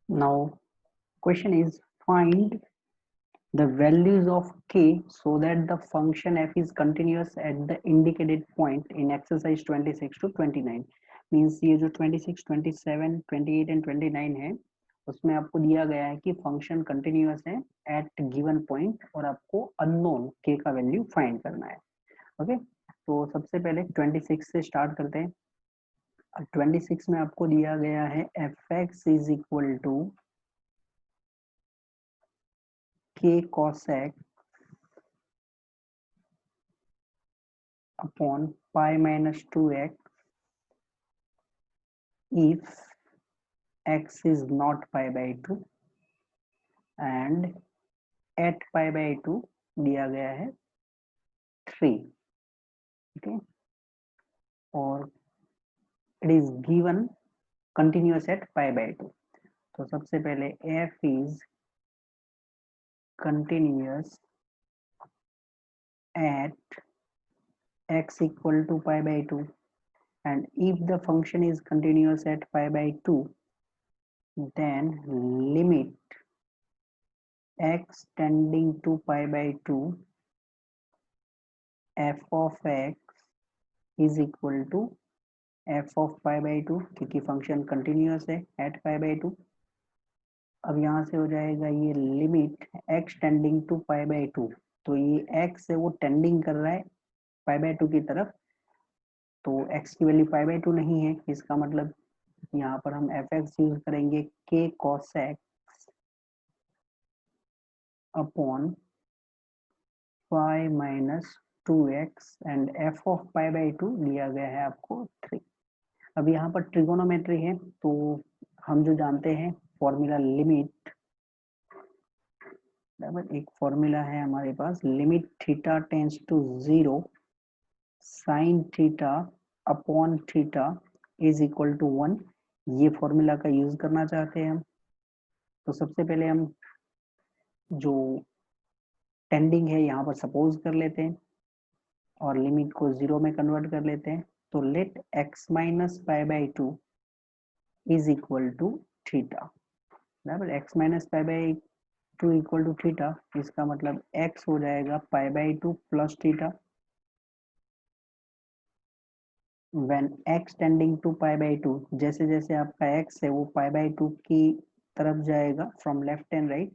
Now, question is find the values of k so that the function f is continuous at the indicated point in exercise 26 to 29. Means ये जो 26, 27, 28 and 29 है उसमें आपको दिया गया है कि फंक्शन कंटिन्यूअस है एट गिवन पॉइंट और आपको अननोन k का वैल्यू फाइंड करना है. ओके तो सबसे पहले 26 से स्टार्ट करते हैं. 26 में आपको दिया गया है f x is equal to k cos x upon pi minus 2x if x is not pi by 2 and at pi by 2 दिया गया है 3. ओके और it is given continuous at pi by 2. तो सबसे पहले f is continuous at x equal to pi by 2 and if the function is continuous at pi by 2 then limit x tending to pi by 2 f of x is equal to f of pi by 2 क्योंकि function continuous है at pi by 2. अब यहाँ से हो जाएगा ये limit x tending to pi by 2. तो ये x है वो टेंडिंग कर रहा है pi by 2 की तरफ, तो x की वैल्यू pi by 2 नहीं है. इसका मतलब यहाँ पर हम एफ एक्स यूज करेंगे k cos x upon pi minus 2x and f of pi by 2 दिया गया है आपको 3. अब यहाँ पर ट्रिगोनोमेट्री है तो हम जो जानते हैं फॉर्मूला लिमिट, बराबर एक फॉर्मूला है हमारे पास limit theta tends to 0 sine theta upon theta is equal to 1. ये फॉर्मूला का यूज करना चाहते हैं हम. तो सबसे पहले हम जो टेंडिंग है यहाँ पर सपोज कर लेते हैं और लिमिट को 0 में कन्वर्ट कर लेते हैं. तो let x minus pi by 2 is equal to theta. बराबर x minus pi by 2 equal to theta. इसका मतलब x हो जाएगा pi by 2 plus theta. when x tending to pi by 2, जैसे जैसे आपका x है वो पाई बाई 2 की तरफ जाएगा फ्रॉम लेफ्ट एंड राइट,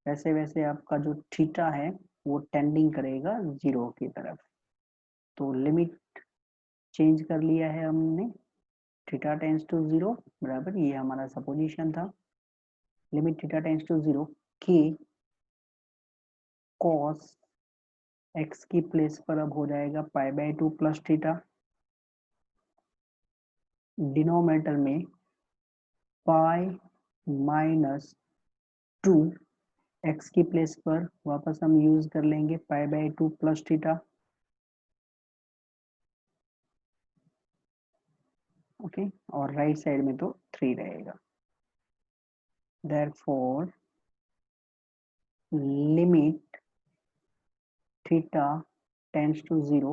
वैसे वैसे आपका जो थीटा है वो टेंडिंग करेगा 0 की तरफ. तो लिमिट चेंज कर लिया है हमने, थीटा टेंस टू 0. बराबर ये हमारा सपोजिशन था. Limit theta tends to 0 k cos x की प्लेस पर अब हो जाएगा pi by 2 plus theta. Denominator में पाई माइनस 2 x की प्लेस पर वापस हम यूज कर लेंगे pi by 2 plus theta. Okay और राइट साइड में तो 3 रहेगा. therefore limit theta tends to 0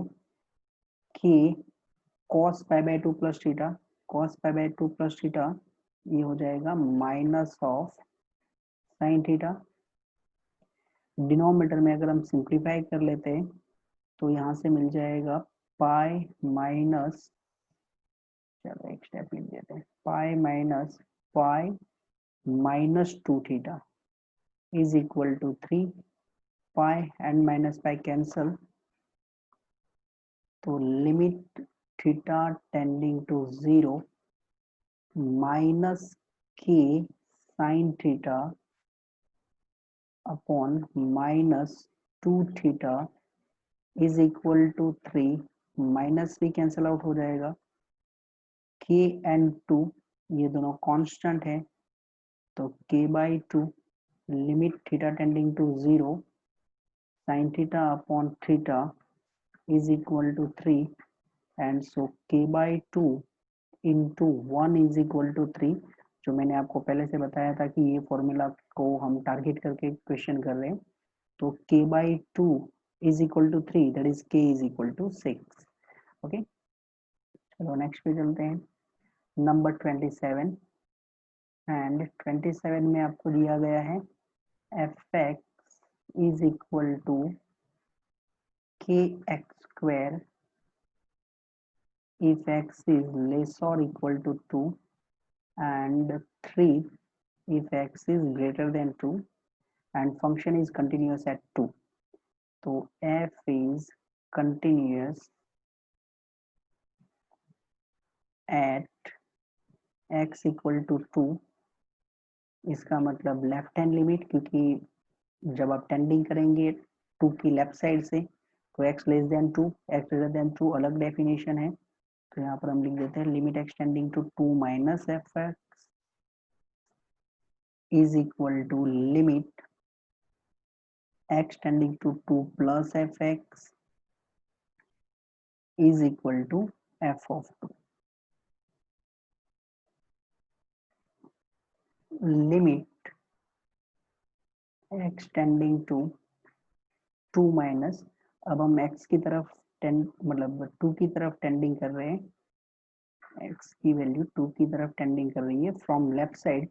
k cos pi by 2 plus theta. cos pi by 2 plus theta ये हो जाएगा minus of sine theta. Denominator में अगर हम सिंप्लीफाई कर लेते हैं तो यहाँ से मिल जाएगा पाई माइनस, चलो एक स्टेप लिख देते हैं, pi minus pi minus 2 theta is equal to 3. Pi and minus pi cancel, तो limit theta tending to 0 minus के sine theta upon minus 2 theta is equal to 3. Minus भी कैंसल आउट हो जाएगा. k एंड 2 ये दोनों constant है तो k by 2 limit theta tending to 0 sine theta upon theta is equal to 3 and so k by 2 into 1 is equal to 3. जो मैंने आपको पहले से बताया था कि ये फॉर्मूला को हम टारगेट करके क्वेश्चन कर रहे हैं. तो k by 2 is equal to 3, that is k is equal to 6. Okay चलो नेक्स्ट पे चलते हैं. नंबर 27 एंड 27 में आपको दिया गया है f x is equal to k x square if x is less or equal to 2 and 3 if x is greater than 2 and function is continuous at 2. So f is continuous at x equal to 2. इसका मतलब left hand limit, क्योंकि जब आप tending करेंगे 2 की left side से तो x less then 2, x greater than 2 अलग डेफिनेशन है, तो यहाँ पर हम लिख देते हैं limit x tending to 2 minus f x is equal to limit x tending to 2 plus fx is equal to f of 2. Limit x tending to 2 minus, अब हम x की तरफ मतलब 2 की तरफ टेंडिंग कर रहे हैं, x की वैल्यू 2 की तरफ टेंडिंग कर रही है from left side,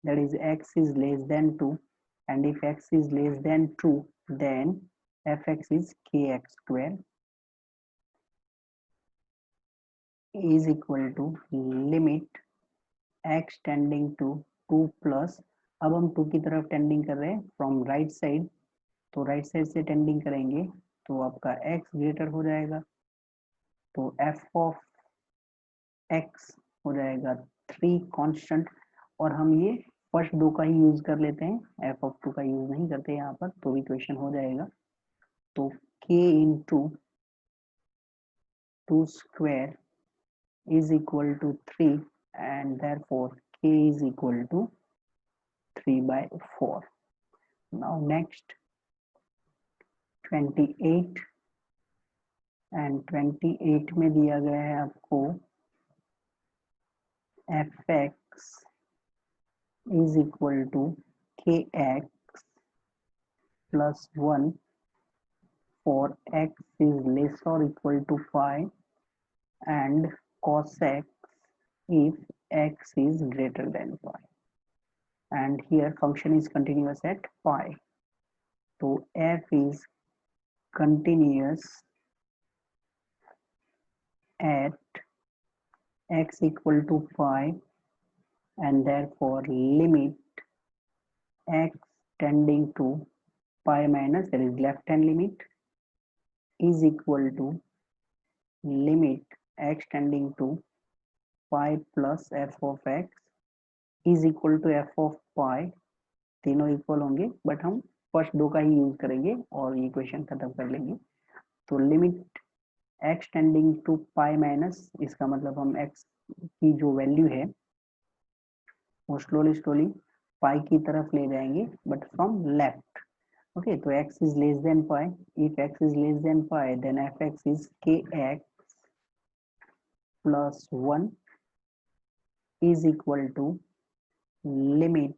that is x is less than 2 and if x is less than 2 then fx is kx square is equal to limit x tending to 2 plus, अब हम 2 की तरफ टेंडिंग कर रहे हैं फ्रॉम राइट साइड, तो right side से tending करेंगे तो आपका x ग्रेटर हो जाएगा, तो f ऑफ x हो जाएगा 3 कांस्टेंट, और हम ये फर्स्ट 2 का ही यूज कर लेते हैं, f ऑफ 2 का यूज नहीं करते यहाँ पर, तो इक्वेशन हो जाएगा, तो k into 2 square is equal to 3 and therefore k is equal to 3/4. Now next 28 and 28 में दिया गया है आपको fx is equal to kx plus 1 for x is less or equal to pi and cos x if x is greater than pi, and here function is continuous at pi, so f is continuous at x equal to pi and therefore limit x tending to pi minus, that is left hand limit, is equal to limit x tending to pi plus f of x is equal to f of pi, तीनों equal होंगे but हम first 2 का ही use करेंगे और ये equation खत्म कर लेंगे, तो limit x tending to pi minus, इसका मतलब हम x की जो वैल्यू है वो स्लोली पाई की तरफ ले जाएंगे बट फ्रॉम लेफ्ट, ओके, तो x is less than pi, if x is less than pi then fx is kx plus 1 is equal to limit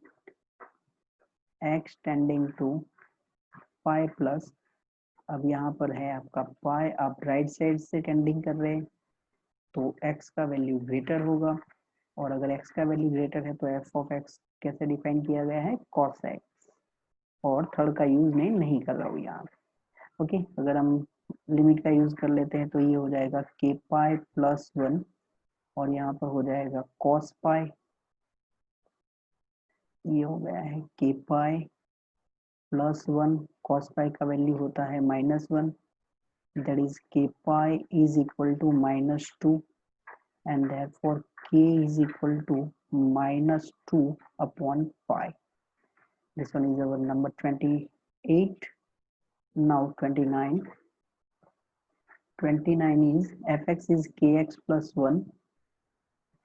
x tending to pi plus, अब यहाँ पर है आपका पाई, आप राइट साइड से tending कर रहे हैं तो x का वैल्यू ग्रेटर होगा, और अगर x का वैल्यू ग्रेटर है तो f ऑफ x कैसे डिफाइन किया गया है, cos x, और थर्ड का यूज नहीं कर रहा हूँ यहाँ, ओके, अगर हम लिमिट का यूज कर लेते हैं तो ये हो जाएगा k पाई प्लस 1 और यहाँ पर हो जाएगा cos पाई, ये हो गया है k पाई प्लस 1, cos पाई का वैल्यू होता है -1, that is k pi is equal to -2 and therefore k is equal to -2 upon pi. This one is our number 28. Now 29. 29 is fx is kx plus 1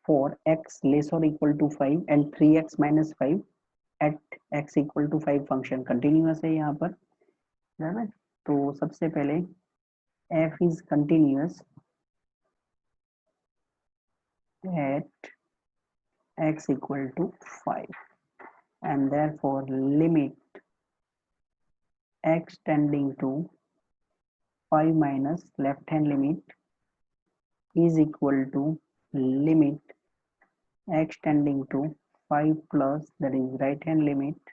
for x less or equal to 5 and 3x minus 5 at x equal to 5 function continuous है यहाँ पर, बराबर, तो सबसे पहले f is continuous at x equal to 5 and therefore limit x tending to 5 minus left hand limit is equal to limit x tending to 5 plus that is right hand limit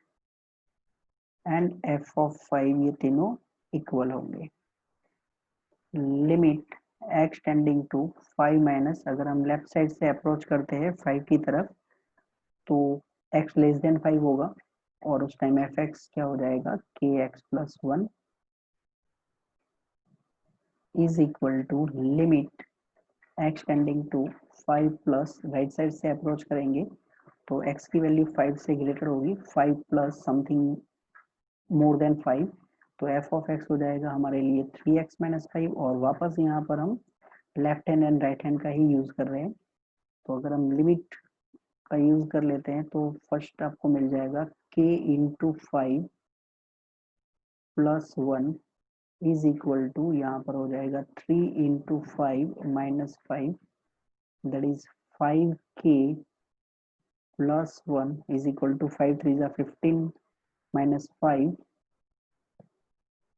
and f of 5, ये तीनों equal होंगे। Limit x tending to 5 minus, अगर हम left side से approach करते हैं 5 की तरफ तो x लेस देन 5 होगा और उस टाइम एफ एक्स क्या हो जाएगा, k x plus 1 is equal to limit x tending to 5 plus, right side से अप्रोच करेंगे तो x की वैल्यू 5 से ग्रेटर होगी, 5 प्लस समथिंग मोर देन 5, तो एफ ऑफ एक्स हो जाएगा हमारे लिए 3x माइनस 5। और वापस यहाँ पर हम left hand and right hand का ही यूज कर रहे हैं, तो अगर हम लिमिट का यूज कर लेते हैं तो फर्स्ट आपको मिल जाएगा k into 5 plus 1 is equal to, यहाँ पर हो जाएगा 3 into 5 minus 5 that is 5k plus 1 is equal to 5 3 जा 15 माइनस 5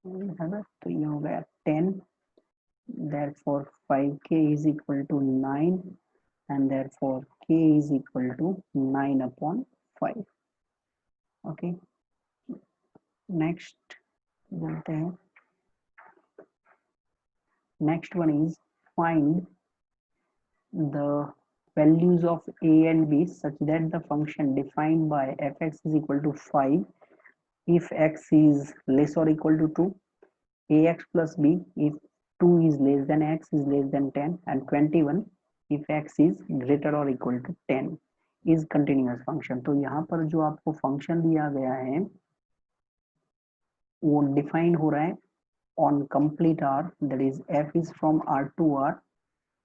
है ना, तो ये हो गया 10, therefore 5k is equal to 9 and therefore k is equal to 9 upon 5. Okay, next बोलते हैं, next one is find the values of a and b such that the function defined by fx is equal to 5 if x is less or equal to 2, ax plus b if 2 is less than x is less than 10, and 21 if x is greater or equal to 10 is continuous function। तो यहाँ पर जो आपको function दिया गया है वो define हो रहा है on complete R, that is f is from R to R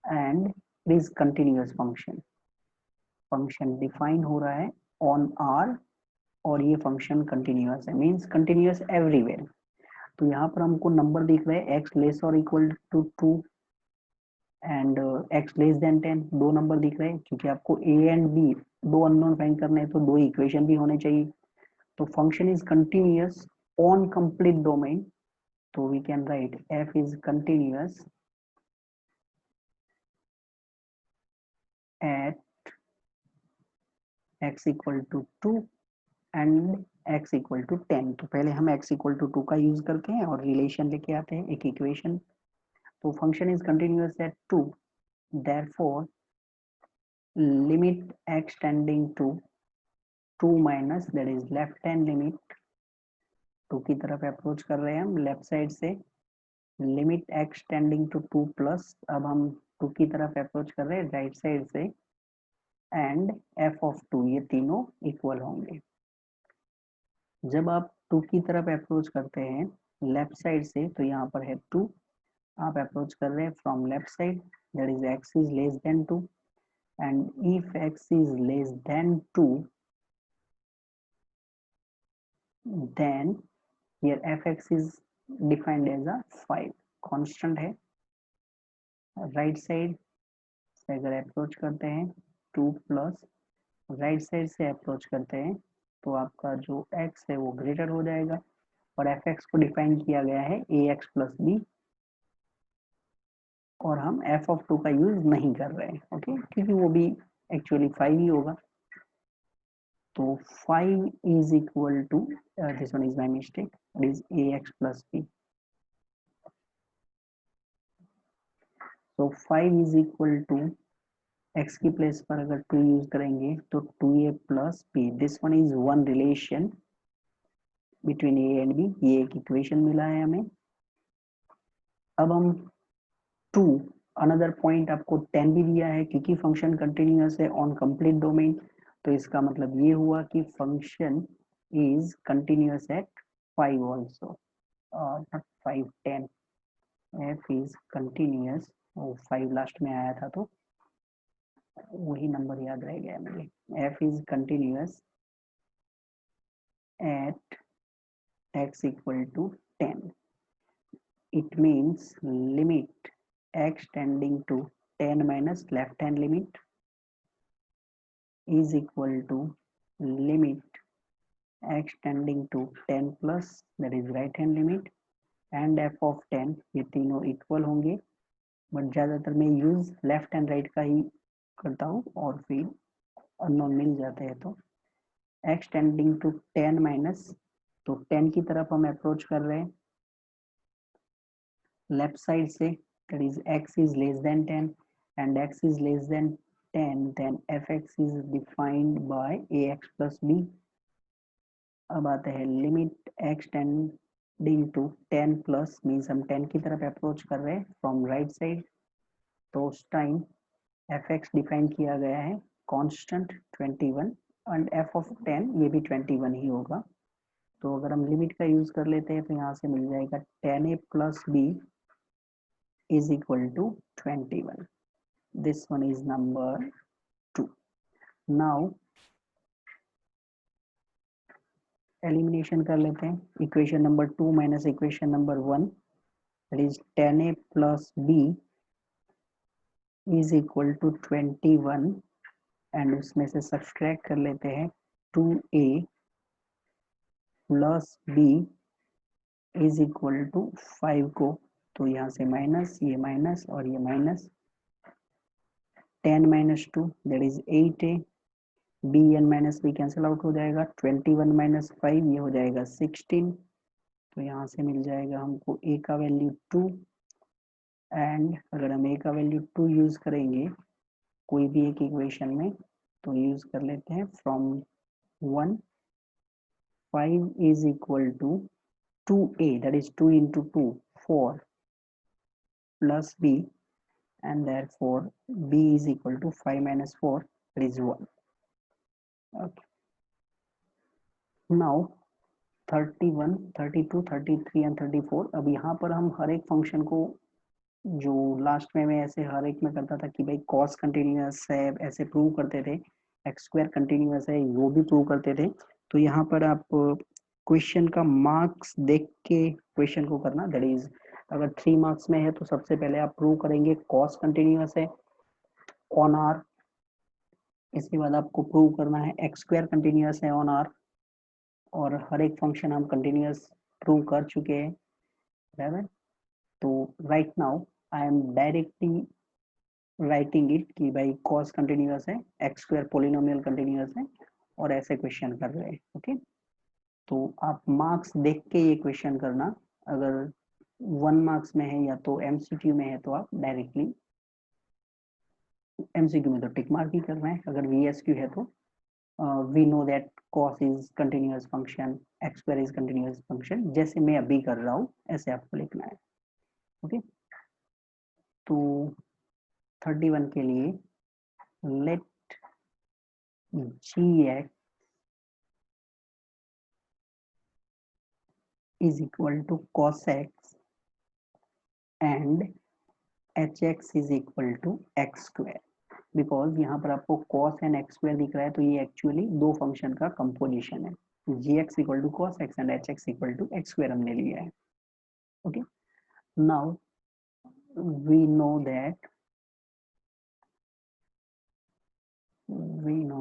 and it is continuous function। Function define हो रहा है on R और ये फंक्शन कंटिन्यूअस है, मीन्स कंटिन्यूअस एवरीवेयर। तो यहाँ पर हमको नंबर दिख रहे हैं x लेस और equal to 2 and x less than 10, दो नंबर दिख रहे हैं क्योंकि आपको a एंड b दो अननोन फाइंड करने हैं तो दो इक्वेशन भी होने चाहिए। तो function is continuous on complete domain, तो we can right f is continuous at x equal to 2 and x equal to 10। तो पहले हम x इक्वल टू 2 का यूज करते हैं और रिलेशन लेके आते हैं एक इक्वेशन। तो function is continuous at 2, therefore limit x tending to 2 minus that is left hand limit, 2 की तरफ अप्रोच कर रहे हैं हम लेफ्ट साइड से, limit x tending to 2 plus, अब हम 2 की तरफ अप्रोच कर रहे हैं राइट साइड से एंड f ऑफ 2, ये तीनों इक्वल होंगे। जब आप 2 की तरफ अप्रोच करते हैं लेफ्ट साइड से तो यहाँ पर है 2, आप अप्रोच कर रहे हैं from left side that is x is less than 2 and if x is less than 2 then here fx is defined as a 5 constant है। राइट साइड से अगर अप्रोच करते हैं 2 प्लस, राइट साइड से अप्रोच करते हैं तो आपका जो x है वो ग्रेटर हो जाएगा और fx को डिफाइन किया गया है ax प्लस b और हम f ऑफ 2 का यूज नहीं कर रहे हैं, ओके, क्योंकि वो भी एक्चुअली 5 ही होगा। तो 5 is equal to this one is my mistake, it is ax plus b, so 5 is equal to x की प्लेस पर अगर 2 यूज करेंगे तो 2a plus b, this one is one relation between a and b, ये एक equation मिला है हमें। अब हम 2 अनदर पॉइंट आपको 10 भी दिया है क्योंकि फंक्शन कंटिन्यूअस है ऑन कंप्लीट डोमेन, तो इसका मतलब ये हुआ कि function is continuous eight 5 also, not 5 10, f is continuous, वो 5 लास्ट में आया था तो वही नंबर याद रह गया मुझे, f is continuous at x equal to 10, it means limit x tending to 10 minus left hand limit is equal to limit x tending to 10 plus that is right hand limit and f of 10, ये तीनों equal होंगे, but ज्यादातर मैं use left and right का ही करता हूँ और फिर अननोन मिल जाते हैं तो x टेंडिंग टू 10 माइनस, तो 10 की तरफ हम अप्रोच कर रहे हैं लेफ्ट साइड से, that is x is less than 10 and x is less than 10, then fx is defined by ax plus b. अब आते हैं limit x tending to 10 plus, means हम 10 की तरफ अप्रोच कर रहे हैं फ्रॉम राइट साइड, तो उस टाइम fx डिफाइन किया गया है कांस्टेंट 21 एंड f of 10 ये भी 21 ही होगा। तो अगर हम लिमिट का यूज कर लेते हैं तो यहाँ से मिल जाएगा 10a plus b is equal to 21. This one is number 2. Now elimination कर लेते हैं, equation number 2 minus equation number 1, that is 10a plus b is equal to 21 and उसमें से subtract कर लेते हैं 2a plus b is equal to 5 को, तो यहाँ से माइनस, ये माइनस और ये minus, 10 minus 2 that is 8a, b n minus b cancel out हो जाएगा, 21 माइनस 5 ये हो जाएगा 16, तो यहाँ से मिल जाएगा हमको a का वैल्यू 2 एंड अगर हम a का वैल्यू 2 यूज करेंगे कोई भी एक इक्वेशन में तो यूज कर लेते हैं from 1, 5 is equal to 2a that is 2 into 2 4 plus b and therefore b is equal to 5 minus 4 that is 1. Okay. Now 31, 32, 33 and 34, अब यहाँ पर हम हर एक फंक्शन को, जो लास्ट में मैं ऐसे हर एक में करता था कि भाई कॉस कंटिन्यूअस है ऐसे प्रूव करते थे, एक्स स्क्वायर कंटिन्यूअस है वो भी प्रूव करते थे, तो यहाँ पर आप क्वेश्चन का मार्क्स देख के क्वेश्चन को करना, दैट इज अगर 3 मार्क्स में है तो सबसे पहले आप प्रूव करेंगे कॉस कंटिन्यूअस है ऑन आर, इसके बाद आपको प्रूव करना है एक्स स्क्वायर कंटिन्यूअस है ऑन आर, और हर एक फंक्शन हम कंटिन्यूअस प्रूव कर चुके हैं, बराबर। तो right now I am directly writing it कि भाई कॉस कंटिन्यूअस है, एक्स स्क्वायर पॉलिनोमियल कंटिन्यूअस है और ऐसे क्वेश्चन कर रहे हैं। ओके, तो आप मार्क्स देख के ये क्वेश्चन करना, अगर 1 मार्क्स में है या तो एमसीक्यू में है तो आप डायरेक्टली एमसीक्यू में तो टिक मार्क ही करना है, अगर वीएसक्यू है तो we know that cos is continuous function, x square is continuous function, जैसे मैं अभी कर रहा हूँ ऐसे आपको लिखना है। ओके, तो 31 के लिए let gx is equal to cos x and hx is equal to x square, because यहाँ पर आपको cos एंड x स्क्वायर दिख रहा है तो ये एक्चुअली दो फंक्शन का कंपोजिशन है, gx equal to cos x and hx equal to x square हमने लिया है। Okay, now we know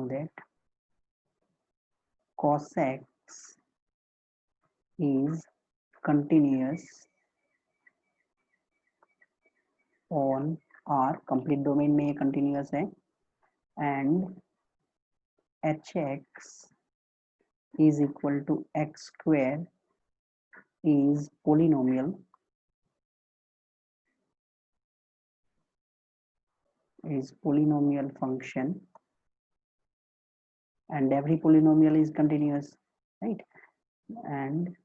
that cos x is continuous on R, complete domain में ये कंटिन्यूअस है, and hx is equal to x square is polynomial, function and every polynomial is continuous, right? And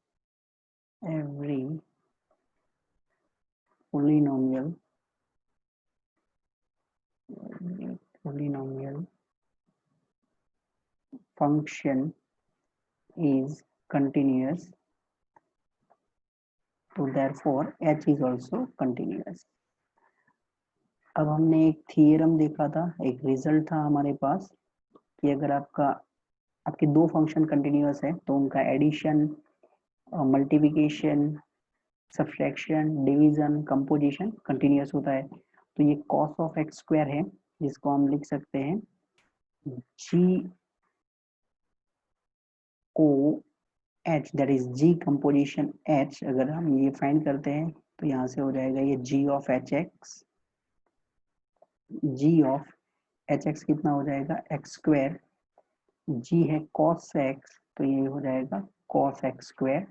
every polynomial function is continuous, so therefore h is also continuous. अब हमने एक theorem देखा था, एक result था हमारे पास कि अगर आपके दो फंक्शन कंटिन्यूअस है तो उनका addition, multiplication, subtraction, division, composition continuous होता है। तो ये cos ऑफ एक्स स्क्वायर है जिसको हम लिख सकते हैं जी को H, that is G composition H, अगर हम ये फाइंड करते हैं तो यहाँ से हो जाएगा ये g of h x, g of h x कितना हो जाएगा एक्स स्क्वायर जी है cos x, तो ये हो जाएगा cos x स्क्वायर।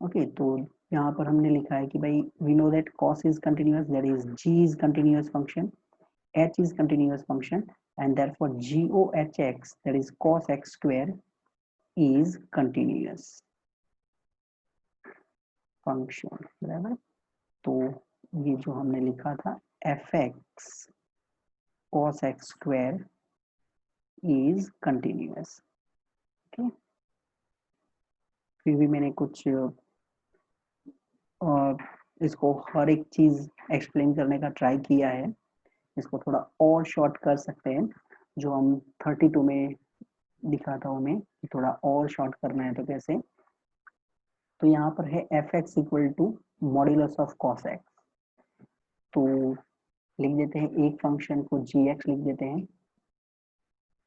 ओके, तो यहाँ पर हमने लिखा है कि भाई we know that cos is continuous, that is g is continuous function, h is continuous function, and therefore GOHX, that is cos x square, is continuous function, बराबर। तो ये जो हमने लिखा था fx cos x square is continuous। okay? फिर भी मैंने कुछ इसको हर एक चीज एक्सप्लेन करने का ट्राई किया है, इसको थोड़ा और शॉर्ट कर सकते हैं, जो हम 32 में दिखाता हूँ मैं, थोड़ा और शॉर्ट करना है तो कैसे। तो यहाँ पर है f x equal to modulus of cos x, तो लिख देते हैं एक फंक्शन को जी एक्स लिख देते हैं,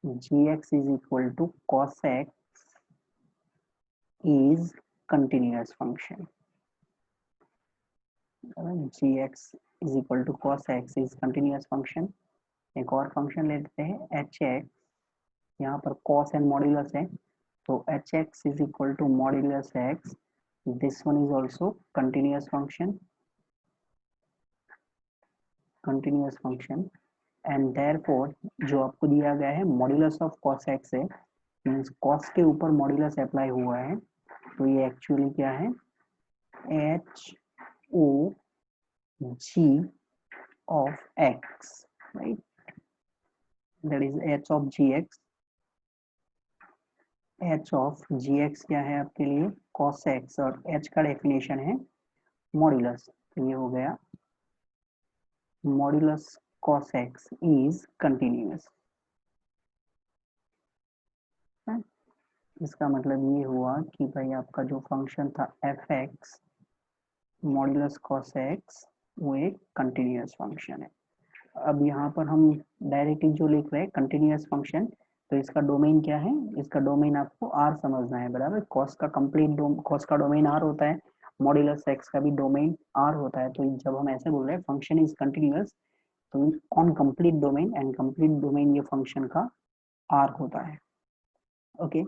g x is equal to cos x is continuous function, g x is equal to cos x is continuous function. एक और फंक्शन ले लेते हैं एच एक्स, यहाँ पर कॉस एंड मॉड्यूलस है, तो h x is equal to modulus x, this one is also continuous function, continuous function. And therefore जो आपको दिया गया है मॉड्यूलस ऑफ कॉस एक्स है, मींस कॉस के ऊपर मॉड्यूलस अप्लाई हुआ है, तो ये एक्चुअली क्या है h o g of x, right, that is h of g x. H of g x क्या है आपके लिए कॉस एक्स, और एच का डेफिनेशन है मॉड्यूलस, तो ये हो गया modulus cos x is continuous. इसका मतलब ये हुआ कि भाई आपका जो फंक्शन था F x modulus cos x वो एक कंटिन्यूअस फंक्शन है। अब यहाँ पर हम डायरेक्टली जो लिख रहे हैं कंटिन्यूअस फंक्शन, तो इसका डोमेन क्या है, इसका डोमेन आपको आर समझना है, बराबर। कॉस का कंप्लीट कॉस का डोमेन आर होता है, मॉड्यूलस एक्स का भी डोमेन आर होता है, तो जब हम ऐसे बोल रहे हैं फंक्शन इज कंटिन्यूअस, तो on complete domain, and complete domain ये फंक्शन का आर होता है। ओके,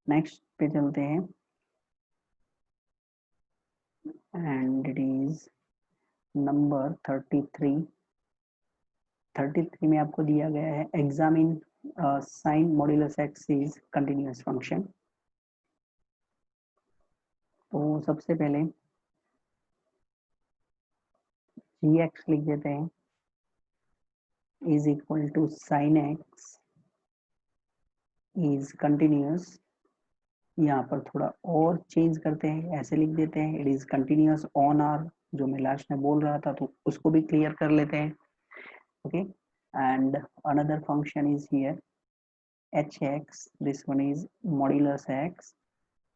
नेक्स्ट पे चलते हैं, एंड इट इज नंबर 33। 33 में आपको दिया गया है examine sine modulus x is continuous function. तो सबसे पहले जी एक्स लिख देते हैं is equal to sine x is continuous. यहाँ पर थोड़ा और चेंज करते हैं, ऐसे लिख देते हैं it is continuous on R, जो मैं लास्ट में बोल रहा था तो उसको भी क्लियर कर लेते हैं। Okay, and another function is here hx, this one is modulus x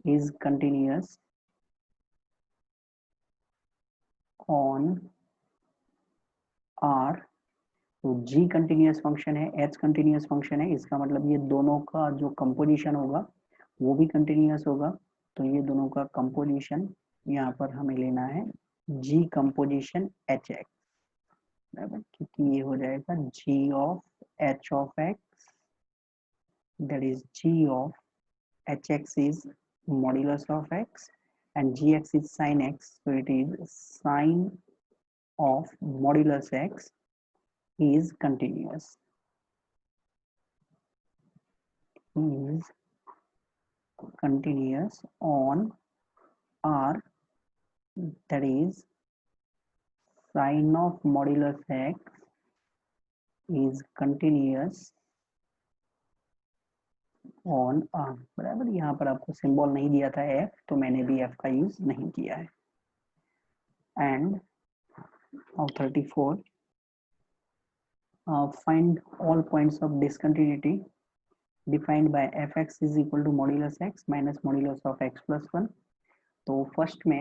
is continuous on r, तो g कंटिन्यूअस फंक्शन है, h कंटिन्यूअस फंक्शन है, इसका मतलब ये दोनों का जो कंपोजिशन होगा वो भी कंटिन्यूअस होगा, तो ये दोनों का कंपोजिशन यहाँ पर हमें लेना है g कंपोजिशन एच एक्स, बराबर, क्योंकि ये हो जाएगा g of h of x, that is g of hx is modulus of x and gx is sin x, so it is sine of modulus x is continuous, is continuous on r, that is sine of modulus x is continuous on r, बराबर। यहाँ पर आपको symbol नहीं दिया था f, तो मैंने भी f का यूज नहीं किया है। And of 34 find all points of discontinuity defined by fx is equal to modulus x minus modulus of x plus 1। तो फर्स्ट में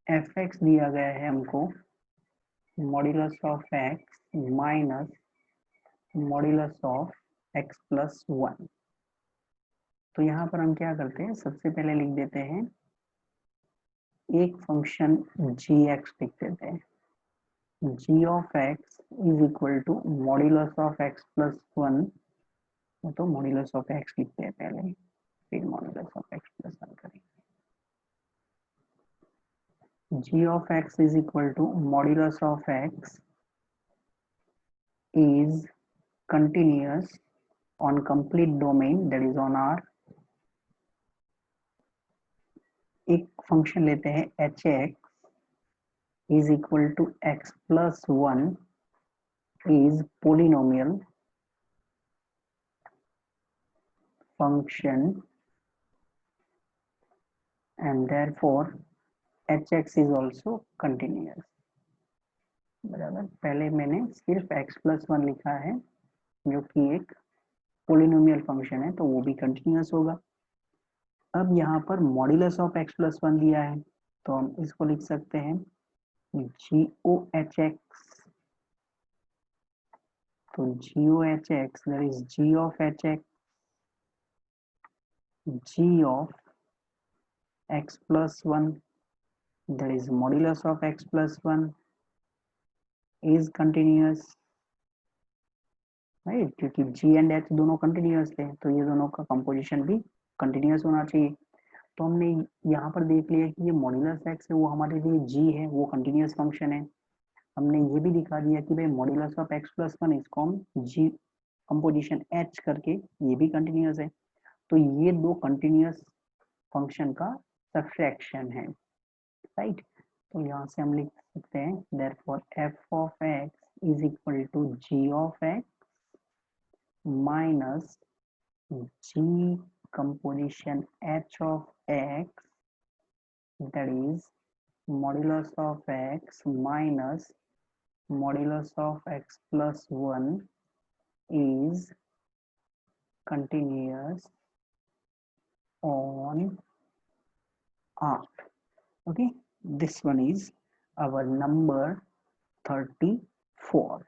fx दिया गया है हमको modulus of x minus modulus of x plus 1। तो यहाँ पर हम क्या करते हैं, सबसे पहले लिख देते हैं एक फंक्शन gx लिख देते हैं, g of x is equal to modulus of x plus 1, तो मॉड्यूलस ऑफ x लिखते हैं पहले, फिर मॉड्यूलस ऑफ x प्लस 1 करेंगे। g of x is equal to modulus of x is continuous on complete domain, that is on R। एक function लेते हैं hx is equal to x plus 1 is polynomial function and therefore hx is also continuous। बराबर, पहले मैंने सिर्फ x plus 1 लिखा है जो कि एक पोलिनोमियल फंक्शन है, तो वो भी कंटिन्यूस होगा। अब यहाँ पर मॉड्यूलस ऑफ x प्लस 1 दिया है, तो हम इसको लिख सकते हैं GOHX, तो GOHX that is g of hx, g of x plus 1 that is modulus of x plus 1 is continuous, right, क्योंकि g एंड h दोनों कंटिन्यूस थे, तो ये दोनों का कंपोजिशन भी कंटिन्यूस होना चाहिए। तो हमने यहाँ पर देख लिया कि ये मॉड्यूलस x है वो हमारे लिए g है, वो कंटिन्यूस फंक्शन है। हमने ये भी दिखा दिया कि भाई मॉड्यूलस ऑफ x प्लस 1 इसको हम g कंपोजिशन h करके ये भी कंटिन्यूस है, तो ये दो कंटिन्यूस फंक्शन का सब्ट्रैक्शन है, राइट। तो यहाँ से हम लिख सकते हैं therefore f of x is equal to g of x minus g composition h of x, that is modulus of x minus modulus of x plus 1 is continuous on R. Okay, this one is our number 34.